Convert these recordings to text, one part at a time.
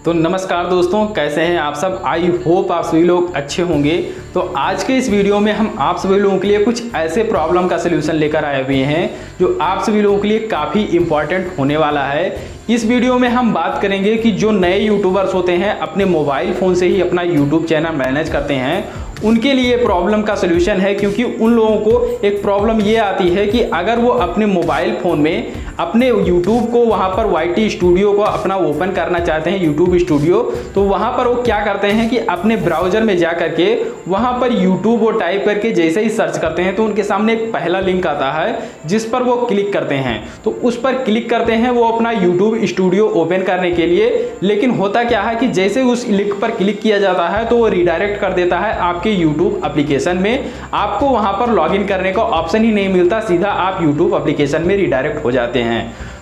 तो नमस्कार दोस्तों, कैसे हैं आप सब। आई होप आप सभी लोग अच्छे होंगे। तो आज के इस वीडियो में हम आप सभी लोगों के लिए कुछ ऐसे प्रॉब्लम का सलूशन लेकर आए हुए हैं जो आप सभी लोगों के लिए काफ़ी इम्पॉर्टेंट होने वाला है। इस वीडियो में हम बात करेंगे कि जो नए यूट्यूबर्स होते हैं अपने मोबाइल फ़ोन से ही अपना यूट्यूब चैनल मैनेज करते हैं, उनके लिए प्रॉब्लम का सलूशन है। क्योंकि उन लोगों को एक प्रॉब्लम ये आती है कि अगर वो अपने मोबाइल फ़ोन में अपने YouTube को वहाँ पर YT स्टूडियो को अपना ओपन करना चाहते हैं, YouTube स्टूडियो, तो वहाँ पर वो क्या करते हैं कि अपने ब्राउज़र में जा करके वहाँ पर YouTube वो टाइप करके जैसे ही सर्च करते हैं तो उनके सामने एक पहला लिंक आता है जिस पर वो क्लिक करते हैं। तो उस पर क्लिक करते हैं वो अपना YouTube स्टूडियो ओपन करने के लिए, लेकिन होता क्या है कि जैसे उस लिंक पर क्लिक किया जाता है तो वो रिडायरेक्ट कर देता है आपके YouTube एप्लीकेशन में। आपको वहाँ पर लॉगिन करने का ऑप्शन ही नहीं मिलता, सीधा आप YouTube एप्लीकेशन में रिडायरेक्ट हो जाते हैं।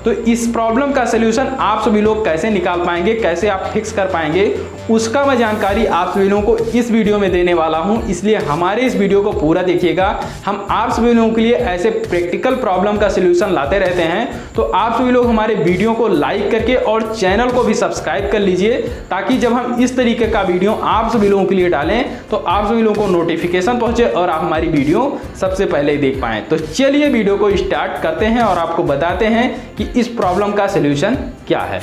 तो इस प्रॉब्लम का सलूशन आप सभी लोग कैसे निकाल पाएंगे, कैसे आप फिक्स कर पाएंगे, उसका मैं जानकारी आप सभी लोगों को इस वीडियो में देने वाला हूं। इसलिए हमारे इस वीडियो को पूरा देखिएगा। हम आप सभी लोगों के लिए ऐसे प्रैक्टिकल प्रॉब्लम का सलूशन लाते रहते हैं। तो आप सभी लोग हमारे वीडियो को लाइक करके और चैनल को भी सब्सक्राइब कर लीजिए, ताकि जब हम इस तरीके का वीडियो आप सभी लोगों के लिए डालें तो आप सभी लोगों को नोटिफिकेशन पहुंचे और आप हमारी वीडियो सबसे पहले देख पाएं। तो चलिए वीडियो को स्टार्ट करते हैं और आपको बताते हैं कि इस प्रॉब्लम का सलूशन क्या है।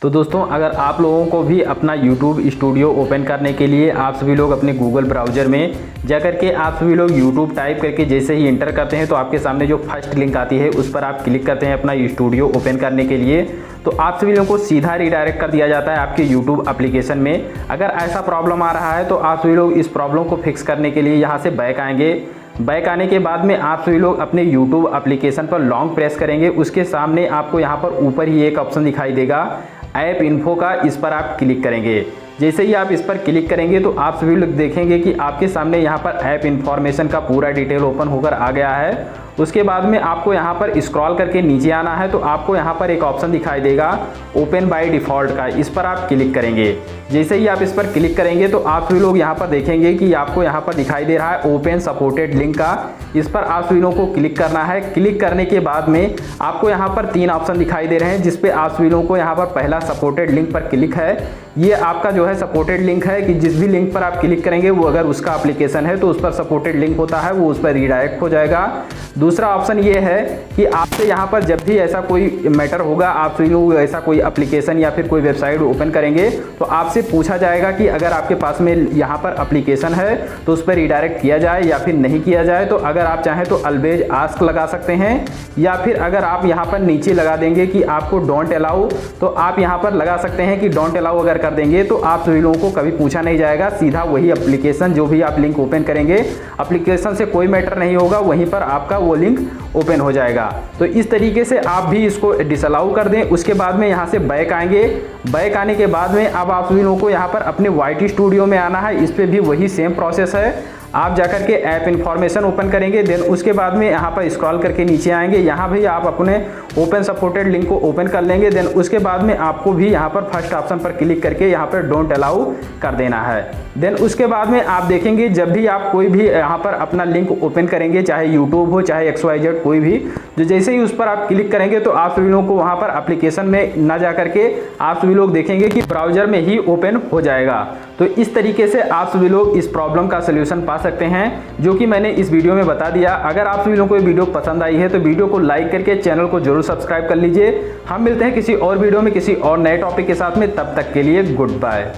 तो दोस्तों, अगर आप लोगों को भी अपना YouTube स्टूडियो ओपन करने के लिए आप सभी लोग अपने गूगल ब्राउज़र में जाकर के आप सभी लोग YouTube टाइप करके जैसे ही इंटर करते हैं तो आपके सामने जो फर्स्ट लिंक आती है उस पर आप क्लिक करते हैं अपना स्टूडियो ओपन करने के लिए, तो आप सभी लोगों को सीधा रिडायरेक्ट कर दिया जाता है आपके YouTube एप्लीकेशन में। अगर ऐसा प्रॉब्लम आ रहा है तो आप सभी लोग इस प्रॉब्लम को फिक्स करने के लिए यहाँ से बैक आएंगे। बैक आने के बाद में आप सभी लोग अपने YouTube एप्लीकेशन पर लॉन्ग प्रेस करेंगे। उसके सामने आपको यहाँ पर ऊपर ही एक ऑप्शन दिखाई देगा ऐप इन्फो का, इस पर आप क्लिक करेंगे। जैसे ही आप इस पर क्लिक करेंगे तो आप सभी लोग देखेंगे कि आपके सामने यहाँ पर ऐप इन्फॉर्मेशन का पूरा डिटेल ओपन होकर आ गया है। उसके बाद में आपको यहाँ पर स्क्रॉल करके नीचे आना है तो आपको यहाँ पर एक ऑप्शन दिखाई देगा ओपन बाय डिफ़ॉल्ट का, इस पर आप क्लिक करेंगे। जैसे ही आप इस पर क्लिक करेंगे तो आप सभी लोग यहाँ पर देखेंगे कि आपको यहाँ पर दिखाई दे रहा है ओपन सपोर्टेड लिंक का, इस पर आप सभी लोगों को क्लिक करना है। क्लिक करने के बाद में आपको यहाँ पर 3 ऑप्शन दिखाई दे रहे हैं, जिसपे आप सभी लोगों को यहाँ पर पहला सपोर्टेड लिंक पर क्लिक है। ये आपका जो है सपोर्टेड लिंक है कि जिस भी लिंक पर आप क्लिक करेंगे वो अगर उसका एप्लीकेशन है तो उस पर सपोर्टेड लिंक होता है, वो उस पर रिडायरेक्ट हो जाएगा। दूसरा ऑप्शन ये है कि आपसे यहाँ पर जब भी ऐसा कोई मैटर होगा, आप सभी लोग ऐसा कोई एप्लीकेशन या फिर कोई वेबसाइट ओपन करेंगे तो आपसे पूछा जाएगा कि अगर आपके पास में यहाँ पर एप्लीकेशन है तो उस पर रिडायरेक्ट किया जाए या फिर नहीं किया जाए। तो अगर आप चाहें तो ऑलवेज आस्क लगा सकते हैं, या फिर अगर आप यहाँ पर नीचे लगा देंगे कि आपको डोंट अलाउ, तो आप यहाँ पर लगा सकते हैं कि डोंट अलाउ अगर कर देंगे तो आप सभी लोगों को कभी पूछा नहीं जाएगा। सीधा वही एप्लीकेशन जो भी आप लिंक ओपन करेंगे, एप्लीकेशन से कोई मैटर नहीं होगा, वहीं पर आपका वो लिंक ओपन हो जाएगा। तो इस तरीके से आप भी इसको डिसअलाउ कर दें। उसके बाद में यहाँ से बैक आएंगे। बैक आने के बाद में अब आप सभी लोगों को यहाँ पर अपने YT स्टूडियो में आना है। इस पर भी वही सेम प्रोसेस है। आप जाकर के ऐप इन्फॉर्मेशन ओपन करेंगे, देन उसके बाद में यहाँ पर स्क्रॉल करके नीचे आएंगे। यहाँ भी आप अपने ओपन सपोर्टेड लिंक को ओपन कर लेंगे। देन उसके बाद में आपको भी यहाँ पर फर्स्ट ऑप्शन पर क्लिक करके यहाँ पर डोंट अलाउ कर देना है। देन उसके बाद में आप देखेंगे जब भी आप कोई भी यहाँ पर अपना लिंक ओपन करेंगे, चाहे YouTube हो चाहे XYZ कोई भी, जो जैसे ही उस पर आप क्लिक करेंगे तो आप सभी लोगों को वहाँ पर एप्लीकेशन में ना जा करके आप सभी लोग देखेंगे कि ब्राउज़र में ही ओपन हो जाएगा। तो इस तरीके से आप सभी लोग इस प्रॉब्लम का सलूशन पा सकते हैं, जो कि मैंने इस वीडियो में बता दिया। अगर आप सभी लोगों को ये वीडियो पसंद आई है तो वीडियो को लाइक करके चैनल को जरूर सब्सक्राइब कर लीजिए। हम मिलते हैं किसी और वीडियो में किसी और नए टॉपिक के साथ में, तब तक के लिए गुड बाय।